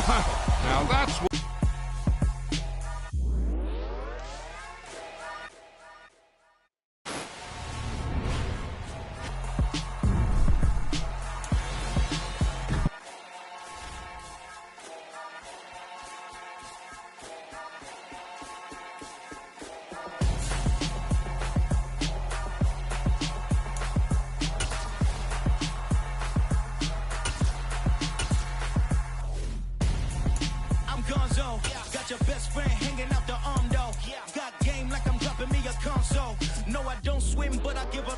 Now that's what... Got your best friend hanging out the arm though. Got game like I'm dropping me a console. No, I don't swim, but I give up.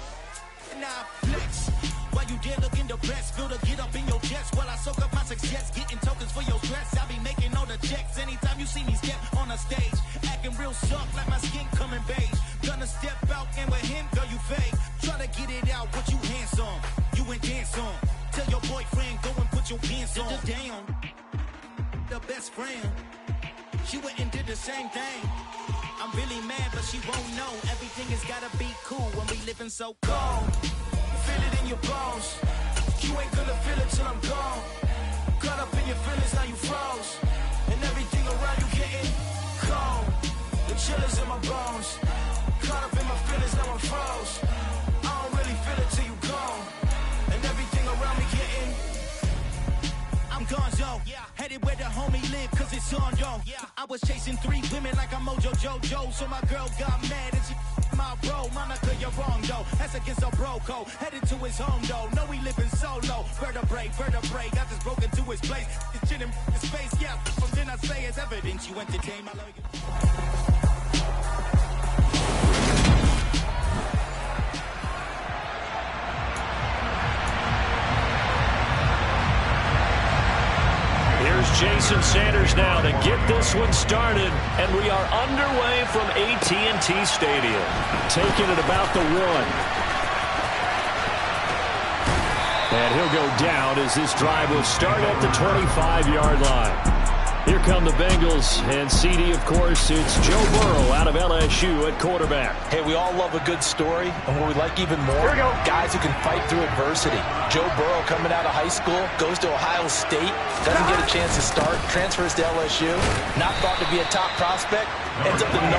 Nah, flex. While you there looking depressed, feel the get up in your chest while I soak up my success. Getting tokens for your stress. I be making all the checks anytime you see me step on a stage. Acting real soft like my skin coming beige. Gonna step out and with him, girl, you fake. Try to get it out, what you handsome. You ain't dance on. Tell your boyfriend, go and put your pants on. Down. The best friend. She went and did the same thing. I'm really mad, but she won't know. Everything has gotta be cool when we living so cold. Feel it in your bones. You ain't gonna feel it till I'm gone. Caught up in your feelings, now you froze. And everything around you getting cold. The chill is in my bones. Caught up in my feelings, now I'm froze. I don't really feel it till you gone. And everything around me getting... I'm gonzo. Headed where the homie live, cause it's on, yo. I was chasing 3 women like I'm Mojo Jojo. So my girl got mad and she my bro. Monica, you're wrong, though. That's against a bro code. Headed to his home, though. No, he living solo. Vertebrae. Got this broken to his place. His chin in his face, yeah. From then I say it's evidence you entertain my love. Here's Jason Sanders now to get this one started, and we are underway from AT&T Stadium. Taking it about the 1. And he'll go down as this drive will start at the 25-yard line. Here come the Bengals, and CD, of course, it's Joe Burrow out of LSU at quarterback. Hey, we all love a good story, and what we like even more, guys who can fight through adversity. Joe Burrow coming out of high school, goes to Ohio State, doesn't get a chance to start, transfers to LSU, not thought to be a top prospect, ends up the #1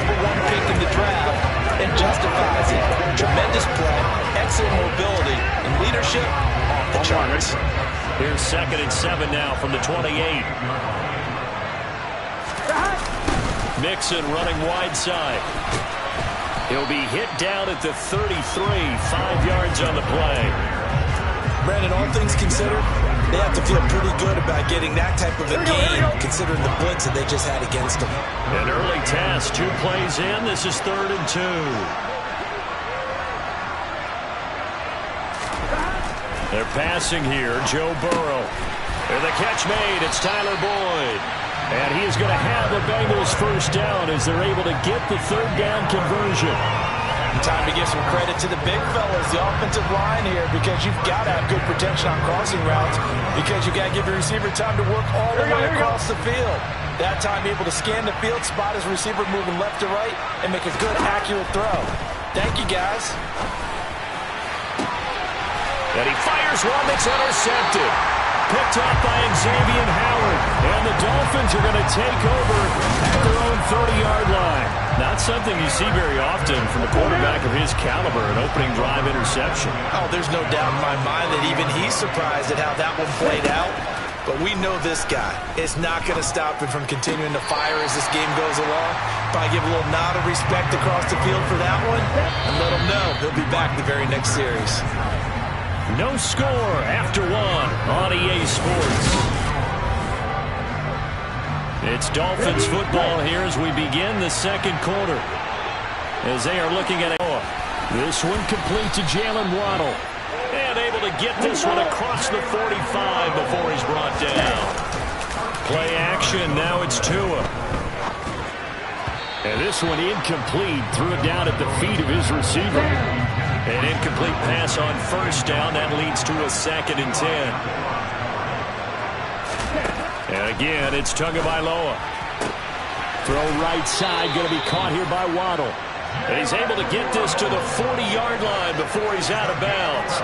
pick in the draft, and justifies it. Tremendous play, excellent mobility, and leadership off the charts. Here's 2nd and 7 now from the 28. Mixon running wide side. He'll be hit down at the 33, 5 yards on the play. Brandon, all things considered, they have to feel pretty good about getting that type of a game, considering the blitz that they just had against them. An early test, 2 plays in. This is 3rd and 2. They're passing here, Joe Burrow. And the catch made, it's Tyler Boyd. And he is going to have the Bengals first down as they're able to get the 3rd down conversion. Time to give some credit to the big fellas, the offensive line here, because you've got to have good protection on crossing routes, because you've got to give your receiver time to work all the way across the field. That time able to scan the field, spot his receiver moving left to right, and make a good, accurate throw. Thank you, guys. And he fires one that's intercepted. Picked up by Xavier Howard. And the Dolphins are going to take over at their own 30-yard line. Not something you see very often from a quarterback of his caliber, an opening drive interception. Oh, there's no doubt in my mind that even he's surprised at how that one played out. But we know this guy is not going to stop him from continuing to fire as this game goes along. Probably give a little nod of respect across the field for that one, and let him know he'll be back the very next series. No score after 1 on EA Sports. It's Dolphins football here as we begin the 2nd quarter. As they are looking at this one complete to Jalen Waddle. And able to get this one across the 45 before he's brought down. Play action, now it's Tua. And this one incomplete, threw it down at the feet of his receiver. An incomplete pass on 1st down. That leads to a 2nd and 10. And again, it's Tagovailoa. Throw right side, going to be caught here by Waddle. And he's able to get this to the 40-yard line before he's out of bounds.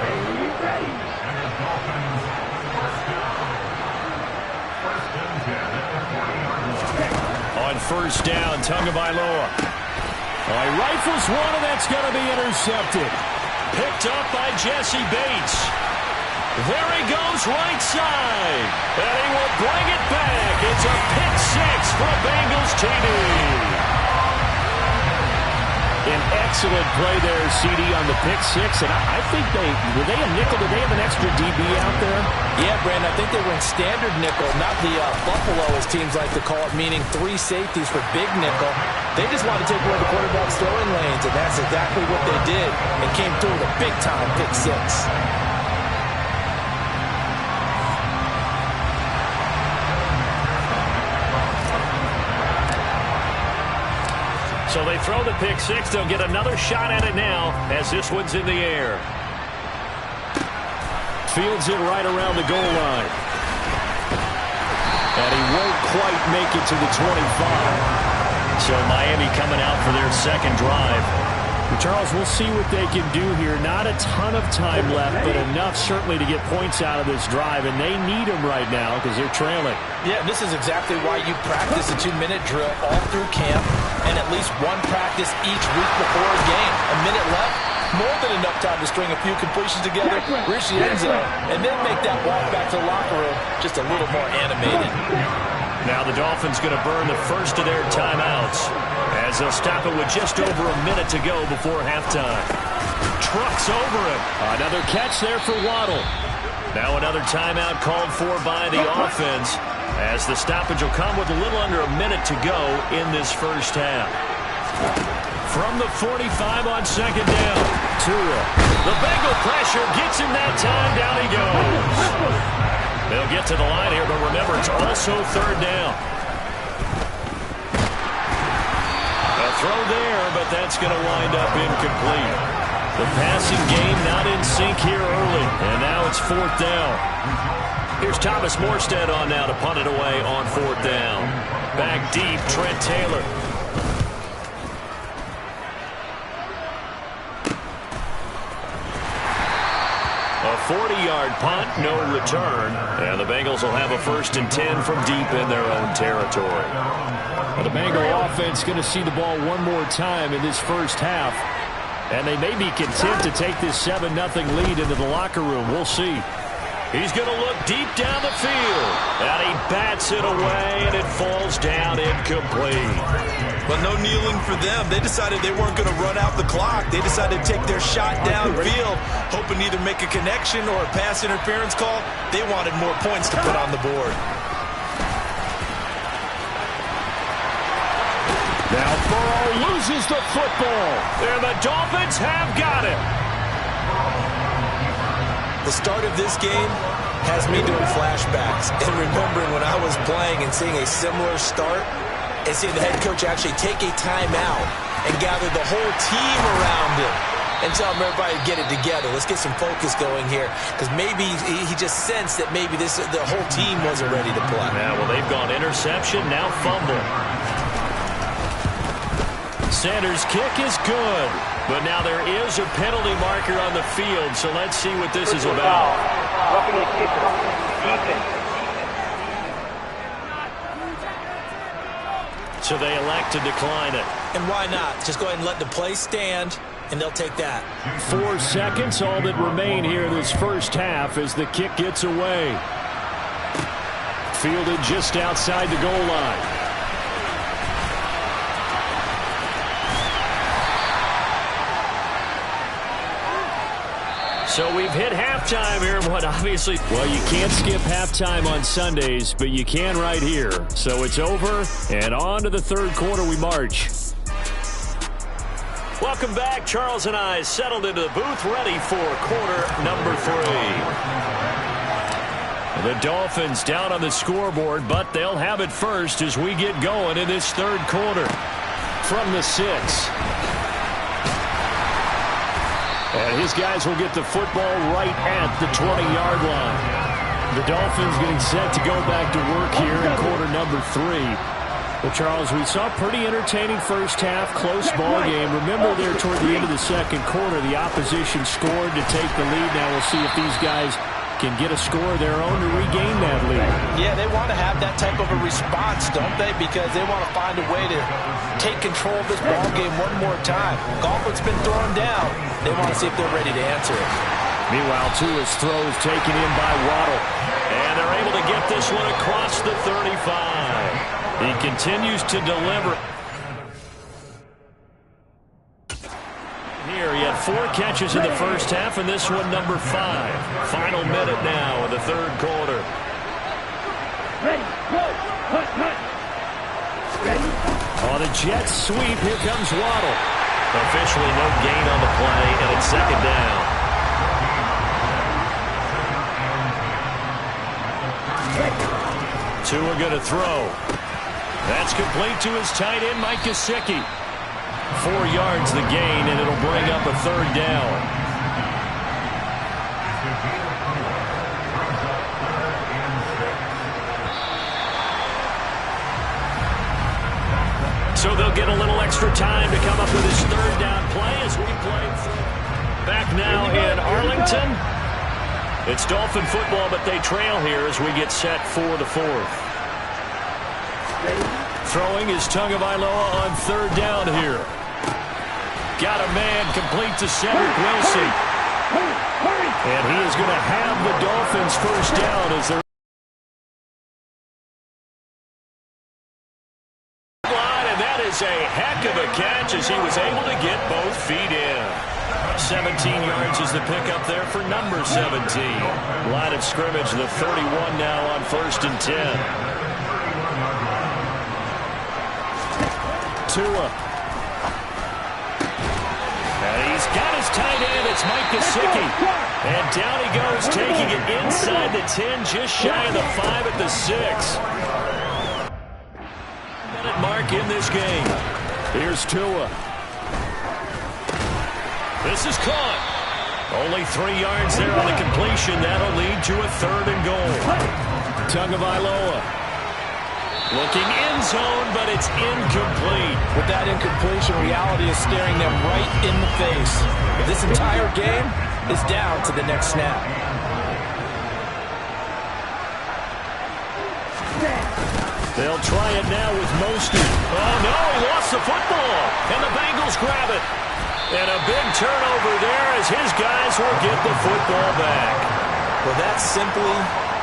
On first down, Tagovailoa. He rifles one, and that's going to be intercepted. Picked up by Jesse Bates. There he goes, right side. And he will bring it back. It's a pick six for a Bengals TD. An excellent play there, CD, on the pick six. And I think were they a nickel? Did they have an extra DB out there? Yeah, Brandon, I think they were in standard nickel, not the Buffalo, as teams like to call it, meaning 3 safeties for big nickel. They just wanted to take away the quarterback's throwing lanes, and that's exactly what they did, and came through with a big-time pick six. So they throw the pick six. They'll get another shot at it now as this one's in the air. Fields it right around the goal line. And he won't quite make it to the 25. So Miami coming out for their second drive. Charles, we'll see what they can do here. Not a ton of time left, but enough certainly to get points out of this drive, and they need them right now because they're trailing. Yeah, this is exactly why you practice a 2-minute drill all through camp and at least one practice each week before a game. A minute left, more than enough time to string a few completions together, reach the end zone, and then make that walk back to the locker room just a little more animated. Now the Dolphins going to burn the first of their timeouts as they'll stop it with just over a minute to go before halftime. Trucks over him. Another catch there for Waddle. Now another timeout called for by the offense as the stoppage will come with a little under a minute to go in this first half. From the 45 on second down. Tua. The Bengal pressure gets him that time. Down he goes. They'll get to the line here, but remember, it's also third down. A throw there, but that's going to wind up incomplete. The passing game not in sync here early, and now it's fourth down. Here's Thomas Morstead on now to punt it away on fourth down. Back deep, Trent Taylor. A 40-yard punt, no return, and the Bengals will have a 1st and 10 from deep in their own territory. Well, the Bengal offense going to see the ball one more time in this first half, and they may be content to take this 7-0 lead into the locker room. We'll see. He's going to look deep down the field, and he bats it away, and it falls down incomplete. But no kneeling for them. They decided they weren't going to run out the clock. They decided to take their shot downfield, hoping to either make a connection or a pass interference call. They wanted more points to put on the board. Now Burrow loses the football, and the Dolphins have got it. The start of this game has me doing flashbacks and remembering when I was playing and seeing a similar start and seeing the head coach actually take a timeout and gather the whole team around him and tell him everybody to get it together. Let's get some focus going here because maybe he just sensed that maybe the whole team wasn't ready to play. Yeah, well, they've gone interception, now fumble. Sanders' kick is good, but now there is a penalty marker on the field, so let's see what this is about. So they elect to decline it. And why not? Just go ahead and let the play stand, and they'll take that. 4 seconds, all that remain here in this first half as the kick gets away. Fielded just outside the goal line. So we've hit halftime here. What obviously, well, you can't skip halftime on Sundays, but you can right here. So it's over, and on to the third quarter we march. Welcome back. Charles and I settled into the booth, ready for quarter number 3. The Dolphins down on the scoreboard, but they'll have it first as we get going in this third quarter. From the 6. And his guys will get the football right at the 20-yard line. The Dolphins getting set to go back to work here in quarter number 3. Well, Charles, we saw a pretty entertaining first half, close ball game. Remember there toward the end of the second quarter, the opposition scored to take the lead. Now we'll see if these guys can get a score of their own to regain that lead. Yeah, they want to have that type of a response, don't they? Because they want to find a way to take control of this ball game one more time. Gauntlet's been thrown down. They want to see if they're ready to answer it. Meanwhile, Tua's throws taken in by Waddle. And they're able to get this one across the 35. He continues to deliver. Here, he had 4 catches in the first half, and this one number 5. Final minute now in the third quarter. On the Jets sweep, here comes Waddle. Officially no gain on the play, and it's second down. Tua going to throw. That's complete to his tight end, Mike Gesicki. 4 yards the gain, and it'll bring up a third down. So they'll get a little extra time to come up with his third down play as we play. Back now in Arlington. It's Dolphin football, but they trail here as we get set for the 4th. Throwing is Tagovailoa on third down here. Got a man complete to Cedric Wilson. And he is going to have the Dolphins first down as they're and that is a heck of a catch as he was able to get both feet in. 17 yards is the pickup there for number 17. Line of scrimmage, the 31 now on 1st and 10. Tua. And he's got his tight end. It's Mike Gesicki. And down he goes, taking it inside the 10, just shy of the 5 at the 6. Minute mark in this game. Here's Tua. This is caught. Only 3 yards there on the completion. That'll lead to a 3rd and goal. Tagovailoa. Looking end zone, but it's incomplete. With that incompletion, reality is staring them right in the face. This entire game is down to the next snap. They'll try it now with Mostert. Oh, no, he lost the football. And the Bengals grab it. And a big turnover there as his guys will get the football back. Well, that simply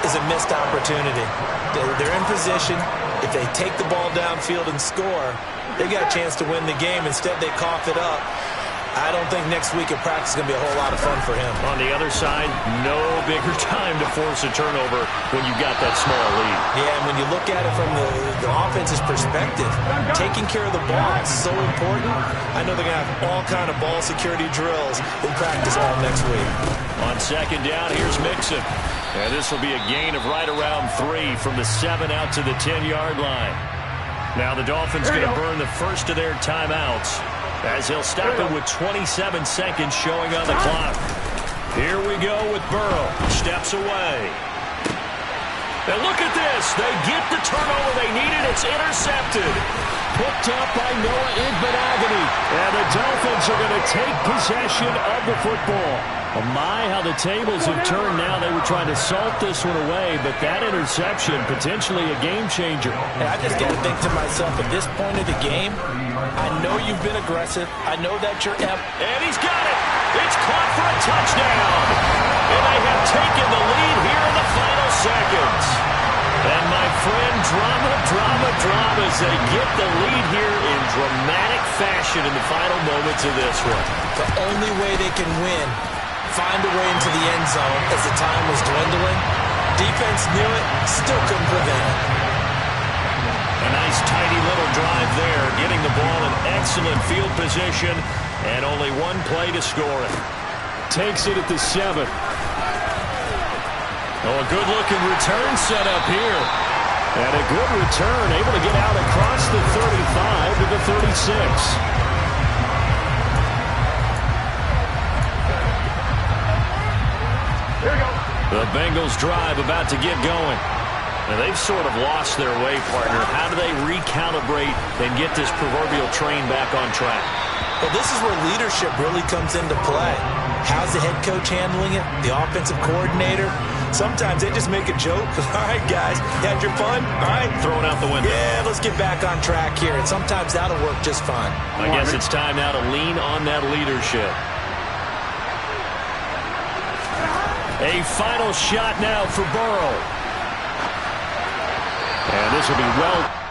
is a missed opportunity. They're in position. If they take the ball downfield and score, they got a chance to win the game. Instead, they cough it up. I don't think next week at practice is going to be a whole lot of fun for him. On the other side, no bigger time to force a turnover when you've got that small lead. Yeah, and when you look at it from the offense's perspective, taking care of the ball is so important. I know they're going to have all kind of ball security drills in practice all next week. On second down, here's Mixon. And this will be a gain of right around 3 from the 7 out to the 10-yard line. Now the Dolphins going to burn the first of their timeouts as he'll stop it with 27 seconds showing on the clock. Here we go with Burrow. Steps away. And look at this. They get the turnover they needed. It's intercepted. Picked up by Noah Igbenogany. And the Dolphins are going to take possession of the football. Oh my, how the tables have turned now. They were trying to salt this one away, but that interception, potentially a game changer. And I just got to think to myself, at this point of the game, I know you've been aggressive. I know that you're... And he's got it. It's caught for a touchdown. And they have taken the lead here in the final seconds. And my friend, drama as they get the lead here in dramatic fashion in the final moments of this one. The only way they can win, find a way into the end zone as the time was dwindling. Defense knew it, still couldn't prevent it. A nice tidy little drive there, getting the ball in excellent field position, and only one play to score it. Takes it at the 7. Oh, a good-looking return set up here. And a good return, able to get out across the 35 to the 36. The Bengals drive about to get going. And they've sort of lost their way, partner. How do they recalibrate and get this proverbial train back on track? Well, this is where leadership really comes into play. How's the head coach handling it? The offensive coordinator? Sometimes they just make a joke. All right, guys, you had your fun? All right. Throw it out the window. Yeah, let's get back on track here. And sometimes that'll work just fine. I guess it's time now to lean on that leadership. A final shot now for Burrow. And this will be well...